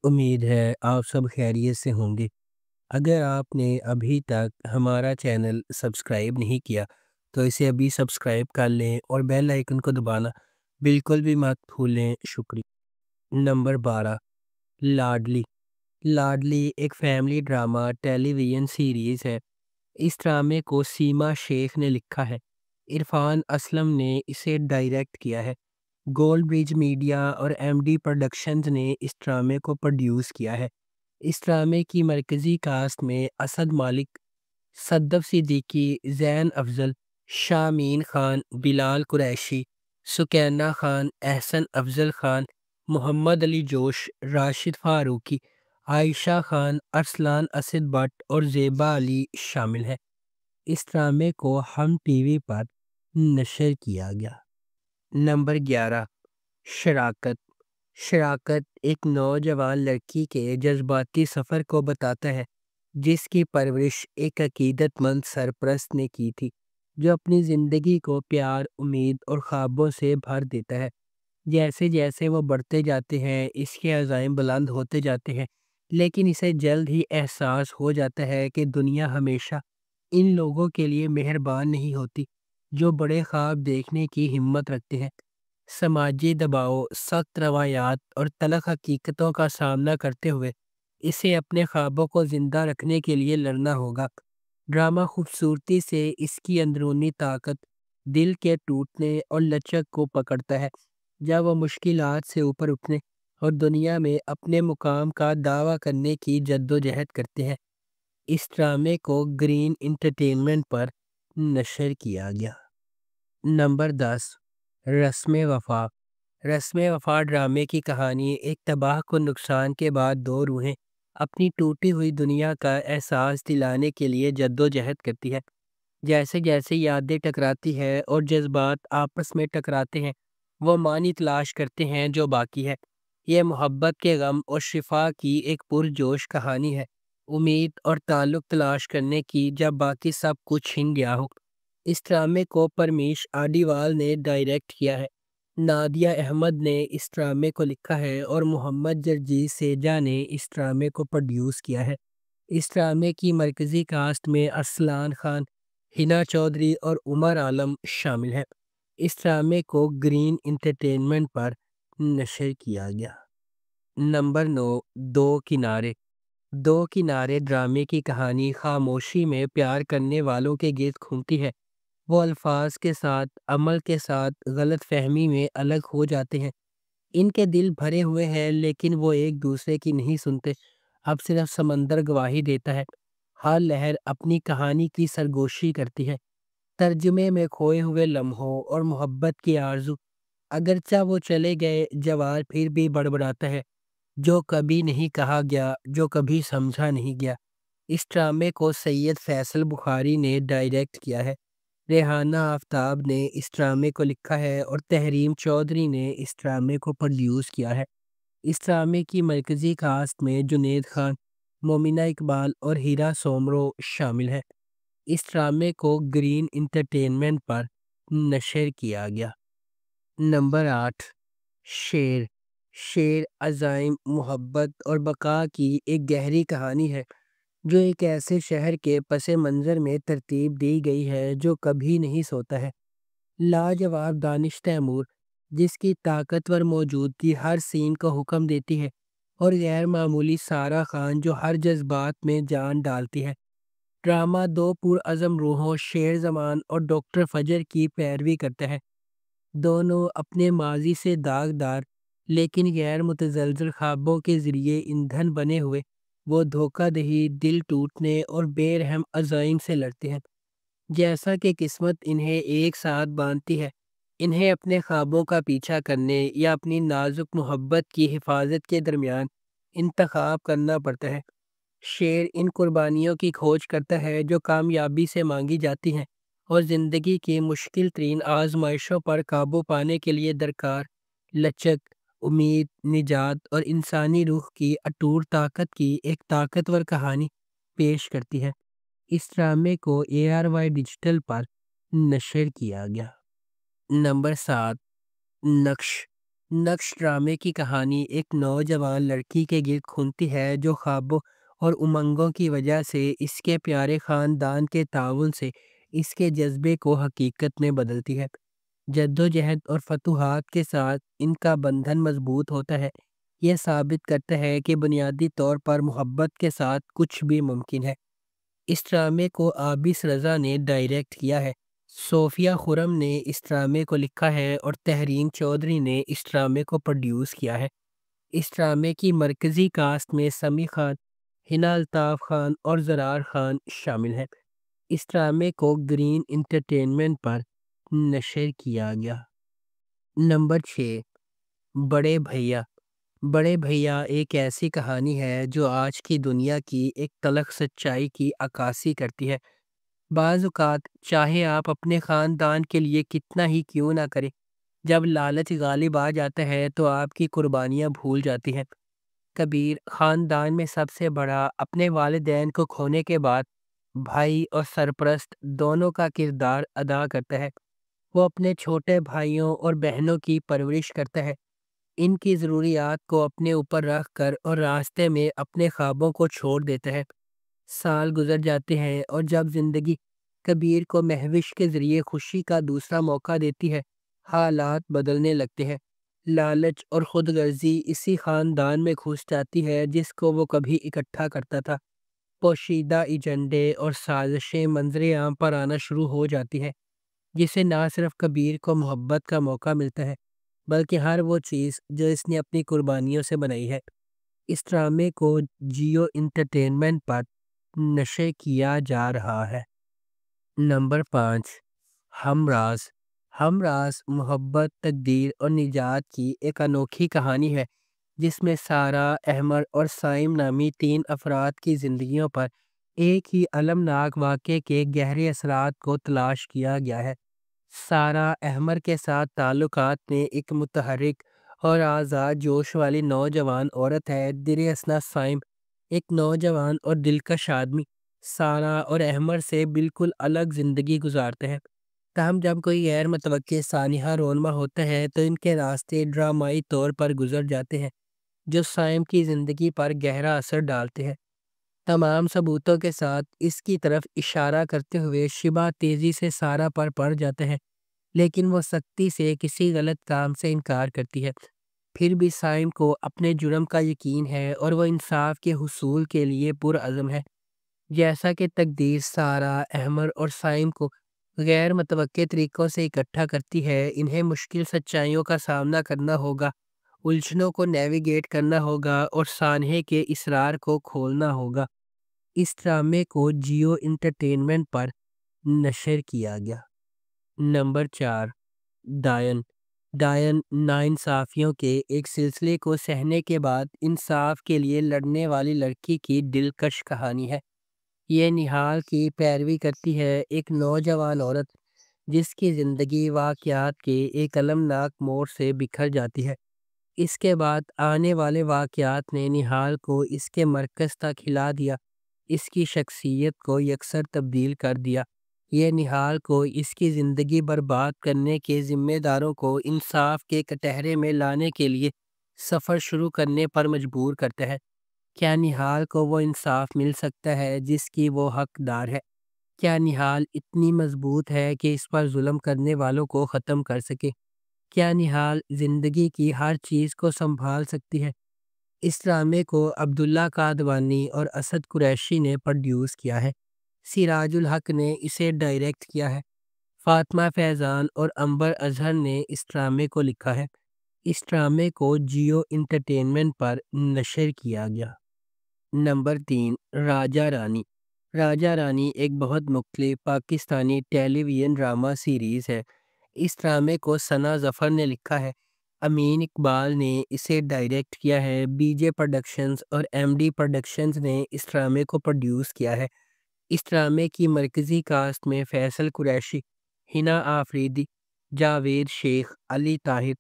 امید ہے آپ سب خیریت سے ہوں گے۔ اگر آپ نے ابھی تک ہمارا چینل سبسکرائب نہیں کیا تو اسے ابھی سبسکرائب کر لیں اور بیل آئیکن کو دبانا بالکل بھی مت بھولیں۔ شکریہ۔ نمبر 12، لاڈلی۔ لاڈلی ایک فیملی ڈرامہ ٹیلی ویژن سیریز ہے۔ اس ڈرامے کو سیما شیخ نے لکھا ہے۔ عرفان اسلم نے اسے ڈائریکٹ کیا ہے۔ گولڈ برج میڈیا اور ایم ڈی پروڈکشنز نے اس ڈرامے کو پروڈیوس کیا ہے۔ اس ڈرامے کی مرکزی کاسٹ میں اسد مالک، صدف صدیقی، زین افضل، شامین خان، بلال قریشی، سکینہ خان، احسن افضل خان، محمد علی جوش، راشد فاروقی، عائشہ خان، ارسلان اسد بٹ اور زیبا علی شامل ہیں۔ اس ڈرامے کو ہم ٹی وی پر نشر کیا گیا۔ نمبر 11، شراکت۔ شراکت ایک نوجوان لڑکی کے جذباتی سفر کو بتاتا ہے جس کی پرورش ایک عقیدت مند سرپرست نے کی تھی، جو اپنی زندگی کو پیار، امید اور خوابوں سے بھر دیتا ہے۔ جیسے جیسے وہ بڑھتے جاتے ہیں اس کے عزائم بلند ہوتے جاتے ہیں، لیکن اسے جلد ہی احساس ہو جاتا ہے کہ دنیا ہمیشہ ان لوگوں کے لیے مہربان نہیں ہوتی جو بڑے خواب دیکھنے کی ہمت رکھتے ہیں۔ سماجی دباؤ، سخت روایات اور تلخ حقیقتوں کا سامنا کرتے ہوئے اسے اپنے خوابوں کو زندہ رکھنے کے لیے لڑنا ہوگا۔ ڈرامہ خوبصورتی سے اس کی اندرونی طاقت، دل کے ٹوٹنے اور لچک کو پکڑتا ہے جب وہ مشکلات سے اوپر اٹھنے اور دنیا میں اپنے مقام کا دعویٰ کرنے کی جدوجہد کرتے ہیں۔ اس ڈرامے کو گرین انٹرٹینمنٹ پر نشر کیا گیا۔ نمبر 10، رسم وفا۔ رسم وفا ڈرامے کی کہانی ایک تباہ کن نقصان کے بعد دو روحیں اپنی ٹوٹی ہوئی دنیا کا احساس دلانے کے لیے جدوجہد کرتی ہے۔ جیسے جیسے یادیں ٹکراتی ہے اور جذبات آپس میں ٹکراتے ہیں، وہ معنی تلاش کرتے ہیں جو باقی ہے۔ یہ محبت کے غم اور شفا کی ایک پرجوش کہانی ہے، امید اور تعلق تلاش کرنے کی جب باقی سب کچھ چھن گیا ہو۔ اس ڈرامے کو پرمیش آڈیوال نے ڈائریکٹ کیا ہے۔ نادیہ احمد نے اس ڈرامے کو لکھا ہے اور محمد جرجیت سیجا نے اس ڈرامے کو پروڈیوس کیا ہے۔ اس ڈرامے کی مرکزی کاسٹ میں ارسلان خان، ہنا چودھری اور عمر عالم شامل ہیں۔ اس ڈرامے کو گرین انٹرٹینمنٹ پر نشر کیا گیا۔ نمبر 9، دو کنارے۔ دو کنارے ڈرامے کی کہانی خاموشی میں پیار کرنے والوں کے گرد گھومتی ہے۔ وہ الفاظ کے ساتھ، عمل کے ساتھ غلط فہمی میں الگ ہو جاتے ہیں۔ ان کے دل بھرے ہوئے ہیں لیکن وہ ایک دوسرے کی نہیں سنتے۔ اب صرف سمندر گواہی دیتا ہے۔ ہر لہر اپنی کہانی کی سرگوشی کرتی ہے۔ ترجمے میں کھوئے ہوئے لمحوں اور محبت کی آرزو۔ اگرچہ وہ چلے گئے، جوار پھر بھی بڑبڑاتا ہے، جو کبھی نہیں کہا گیا، جو کبھی سمجھا نہیں گیا۔ اس ڈرامے کو سید فیصل بخاری نے ڈائریکٹ کیا ہے۔ ریحانہ آفتاب نے اس ڈرامے کو لکھا ہے اور تحریم چودھری نے اس ڈرامے کو پروڈیوس کیا ہے۔ اس ڈرامے کی مرکزی کاسٹ میں جنید خان، مومنہ اقبال اور ہیرا سومرو شامل ہیں۔ اس ڈرامے کو گرین انٹرٹینمنٹ پر نشر کیا گیا۔ نمبر 8، شیر۔ شیر عزائم، محبت اور بقا کی ایک گہری کہانی ہے جو ایک ایسے شہر کے پس منظر میں ترتیب دی گئی ہے جو کبھی نہیں سوتا ہے۔ لاجواب دانش تیمور، جس کی طاقتور موجودگی ہر سین کو حکم دیتی ہے، اور غیر معمولی سارہ خان جو ہر جذبات میں جان ڈالتی ہے۔ ڈرامہ دو پرعزم روحوں، شیر زمان اور ڈاکٹر فجر کی پیروی کرتا ہے۔ دونوں اپنے ماضی سے داغدار لیکن غیر متزلزل خوابوں کے ذریعے ایندھن بنے ہوئے وہ دھوکہ دہی، دل ٹوٹنے اور بے رحم عزائم سے لڑتے ہیں۔ جیسا کہ قسمت انہیں ایک ساتھ باندھتی ہے، انہیں اپنے خوابوں کا پیچھا کرنے یا اپنی نازک محبت کی حفاظت کے درمیان انتخاب کرنا پڑتا ہے۔ شیر ان قربانیوں کی کھوج کرتا ہے جو کامیابی سے مانگی جاتی ہیں اور زندگی کی مشکل ترین آزمائشوں پر قابو پانے کے لیے درکار لچک، امید، نجات اور انسانی روح کی اٹوٹ طاقت کی ایک طاقتور کہانی پیش کرتی ہے۔ اس ڈرامے کو ARY ڈیجیٹل پر نشر کیا گیا۔ نمبر 7، نقش۔ نقش ڈرامے کی کہانی ایک نوجوان لڑکی کے گرد گھومتی ہے جو خوابوں اور امنگوں کی وجہ سے اس کے پیارے خاندان کے تعاون سے اس کے جذبے کو حقیقت میں بدلتی ہے۔ جدوجہد اور فتوحات کے ساتھ ان کا بندھن مضبوط ہوتا ہے۔ یہ ثابت کرتا ہے کہ بنیادی طور پر محبت کے ساتھ کچھ بھی ممکن ہے۔ اس ڈرامے کو عابس رضا نے ڈائریکٹ کیا ہے۔ صوفیہ خرم نے اس ڈرامے کو لکھا ہے اور تحرین چودھری نے اس ڈرامے کو پروڈیوس کیا ہے۔ اس ڈرامے کی مرکزی کاسٹ میں سمیع خان، حنا الطاف خان اور زرار خان شامل ہیں۔ اس ڈرامے کو گرین انٹرٹینمنٹ پر نشر کیا گیا۔ نمبر 6، بڑے بھیا۔ بڑے بھیا ایک ایسی کہانی ہے جو آج کی دنیا کی ایک تلخ سچائی کی عکاسی کرتی ہے۔ بعض اوقات چاہے آپ اپنے خاندان کے لیے کتنا ہی کیوں نہ کریں، جب لالچ غالب آ جاتا ہے تو آپ کی قربانیاں بھول جاتی ہیں۔ کبیر خاندان میں سب سے بڑا، اپنے والدین کو کھونے کے بعد بھائی اور سرپرست دونوں کا کردار ادا کرتا ہے۔ وہ اپنے چھوٹے بھائیوں اور بہنوں کی پرورش کرتا ہے، ان کی ضروریات کو اپنے اوپر رکھ کر، اور راستے میں اپنے خوابوں کو چھوڑ دیتا ہے۔ سال گزر جاتے ہیں اور جب زندگی کبیر کو مہوش کے ذریعے خوشی کا دوسرا موقع دیتی ہے، حالات بدلنے لگتے ہیں۔ لالچ اور خود غرضی اسی خاندان میں گھس جاتی ہے جس کو وہ کبھی اکٹھا کرتا تھا۔ پوشیدہ ایجنڈے اور سازشیں منظر عام پر آنا شروع ہو جاتی ہیں، جسے نہ صرف کبیر کو محبت کا موقع ملتا ہے بلکہ ہر وہ چیز جو اس نے اپنی قربانیوں سے بنائی ہے۔ اس ڈرامے کو جیو انٹرٹینمنٹ پر نشر کیا جا رہا ہے۔ نمبر 5، ہم راز۔ ہم راز محبت، تقدیر اور نجات کی ایک انوکھی کہانی ہے جس میں سارہ، احمر اور سائم نامی 3 افراد کی زندگیوں پر ایک ہی المناک واقعے کے گہرے اثرات کو تلاش کیا گیا ہے۔ سارہ احمر کے ساتھ تعلقات میں ایک متحرک اور آزاد جوش والی نوجوان عورت ہے۔ در اثنا سائم ایک نوجوان اور دلکش آدمی سارہ اور احمر سے بالکل الگ زندگی گزارتے ہیں، تاہم جب کوئی غیر متوقع سانحہ رونما ہوتا ہے تو ان کے راستے ڈرامائی طور پر گزر جاتے ہیں جو سائم کی زندگی پر گہرا اثر ڈالتے ہیں۔ تمام ثبوتوں کے ساتھ اس کی طرف اشارہ کرتے ہوئے شبہ تیزی سے سارہ پر پڑ جاتے ہیں، لیکن وہ سختی سے کسی غلط کام سے انکار کرتی ہے۔ پھر بھی سائم کو اپنے جرم کا یقین ہے اور وہ انصاف کے حصول کے لیے پرعزم ہے۔ جیسا کہ تقدیر سارہ، احمر اور سائم کو غیر متوقع طریقوں سے اکٹھا کرتی ہے، انہیں مشکل سچائیوں کا سامنا کرنا ہوگا، الجھنوں کو نیویگیٹ کرنا ہوگا اور سانحے کے اسرار کو کھولنا ہوگا۔ اس ڈرامے کو جیو انٹرٹینمنٹ پر نشر کیا گیا۔ نمبر 4، ڈائن۔ ڈائن ناانصافیوں کے ایک سلسلے کو سہنے کے بعد انصاف کے لیے لڑنے والی لڑکی کی دلکش کہانی ہے۔ یہ نہال کی پیروی کرتی ہے، ایک نوجوان عورت جس کی زندگی واقعات کے ایک المناک موڑ سے بکھر جاتی ہے۔ اس کے بعد آنے والے واقعات نے نہال کو اس کے مرکز تک ہلا دیا، اس کی شخصیت کو یکسر تبدیل کر دیا۔ یہ نہال کو اس کی زندگی برباد کرنے کے ذمہ داروں کو انصاف کے کٹہرے میں لانے کے لیے سفر شروع کرنے پر مجبور کرتا ہے۔ کیا نہال کو وہ انصاف مل سکتا ہے جس کی وہ حقدار ہے؟ کیا نہال اتنی مضبوط ہے کہ اس پر ظلم کرنے والوں کو ختم کر سکے؟ کیا نہال زندگی کی ہر چیز کو سنبھال سکتی ہے؟ اس ڈرامے کو عبداللہ قادوانی اور اسد قریشی نے پروڈیوس کیا ہے۔ سراج الحق نے اسے ڈائریکٹ کیا ہے۔ فاطمہ فیضان اور عنبر اظہر نے اس ڈرامے کو لکھا ہے۔ اس ڈرامے کو جیو انٹرٹینمنٹ پر نشر کیا گیا۔ نمبر 3، راجہ رانی۔ راجہ رانی ایک بہت مختلف پاکستانی ٹیلی ویژن ڈرامہ سیریز ہے۔ اس ڈرامے کو ثنا ظفر نے لکھا ہے، امین اقبال نے اسے ڈائریکٹ کیا ہے، بی جے پروڈکشنز اور ایم ڈی پروڈکشنز نے اس ڈرامے کو پروڈیوس کیا ہے۔ اس ڈرامے کی مرکزی کاسٹ میں فیصل قریشی، حنا آفریدی، جاوید شیخ، علی طاہر،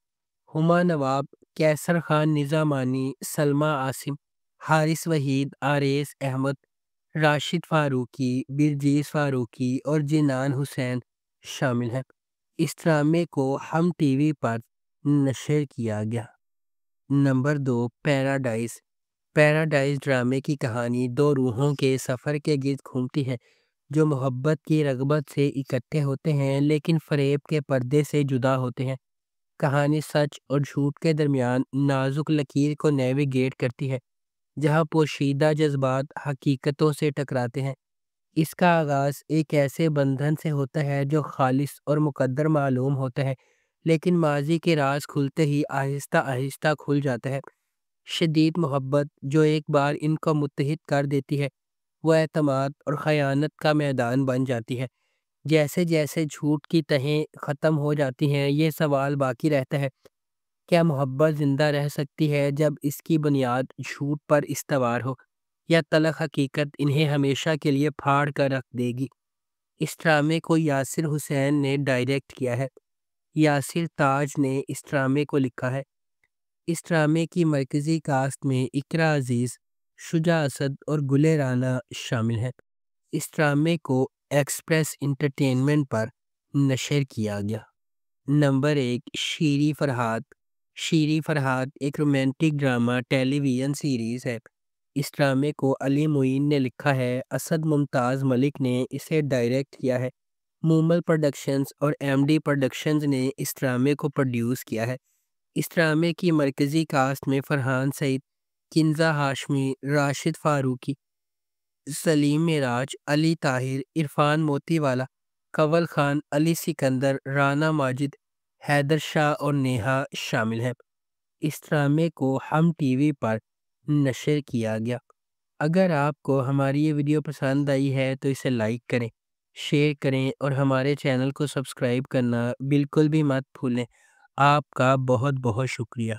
ہما نواب، کیسر خان نظامانی، سلمیٰ عاصم، حارث وحید، آریز احمد، راشد فاروقی، برجیس فاروقی اور جنان حسین شامل ہیں۔ اس ڈرامے کو ہم ٹی وی پر نشر کیا گیا۔ Number 2، paradise. پیراڈائز ڈرامے کی کہانی دو روحوں کے سفر کے گرد گھومتی ہے جو محبت کی رغبت سے اکٹھے ہوتے ہیں لیکن فریب کے پردے سے جدا ہوتے ہیں۔ کہانی سچ اور جھوٹ کے درمیان نازک لکیر کو نیویگیٹ کرتی ہے جہاں پوشیدہ جذبات حقیقتوں سے ٹکراتے ہیں۔ اس کا آغاز ایک ایسے بندھن سے ہوتا ہے جو خالص اور مقدر معلوم ہوتا ہے لیکن ماضی کے راز کھلتے ہی آہستہ آہستہ کھل جاتا ہے۔ شدید محبت جو ایک بار ان کو متحد کر دیتی ہے وہ اعتماد اور خیانت کا میدان بن جاتی ہے۔ جیسے جیسے جھوٹ کی تہیں ختم ہو جاتی ہیں یہ سوال باقی رہتا ہے، کیا محبت زندہ رہ سکتی ہے جب اس کی بنیاد جھوٹ پر استوار ہو، یا تلخ حقیقت انہیں ہمیشہ کے لیے پھاڑ کر رکھ دے گی؟ اس ڈرامے کو یاسر حسین نے ڈائریکٹ کیا ہے۔ یاسر تاج نے اس ڈرامے کو لکھا ہے۔ اس ڈرامے کی مرکزی کاسٹ میں اقرا عزیز، شجاع اسد اور گل رانا شامل ہیں۔ اس ڈرامے کو ایکسپریس انٹرٹینمنٹ پر نشر کیا گیا۔ نمبر 1، شیریں فرحات۔ شیریں فرحات ایک رومانٹک ڈرامہ ٹیلی ویژن سیریز ہے۔ اس ڈرامے کو علی معین نے لکھا ہے، اسد ممتاز ملک نے اسے ڈائریکٹ کیا ہے۔ مومل پروڈکشنز اور ایم ڈی پروڈکشنز نے اس ڈرامے کو پروڈیوس کیا ہے۔ اس ڈرامے کی مرکزی کاسٹ میں فرحان سعید، کنزہ ہاشمی، راشد فاروقی، سلیم معراج، علی طاہر، عرفان موتی والا، کنول خان، علی سکندر، رانا ماجد، حیدر شاہ اور نیہا شامل ہیں۔ اس ڈرامے کو ہم ٹی وی پر نشر کیا گیا۔ اگر آپ کو ہماری یہ ویڈیو پسند آئی ہے تو اسے لائک کریں، شیئر کریں اور ہمارے چینل کو سبسکرائب کرنا بالکل بھی مت بھولیں۔ آپ کا بہت بہت شکریہ۔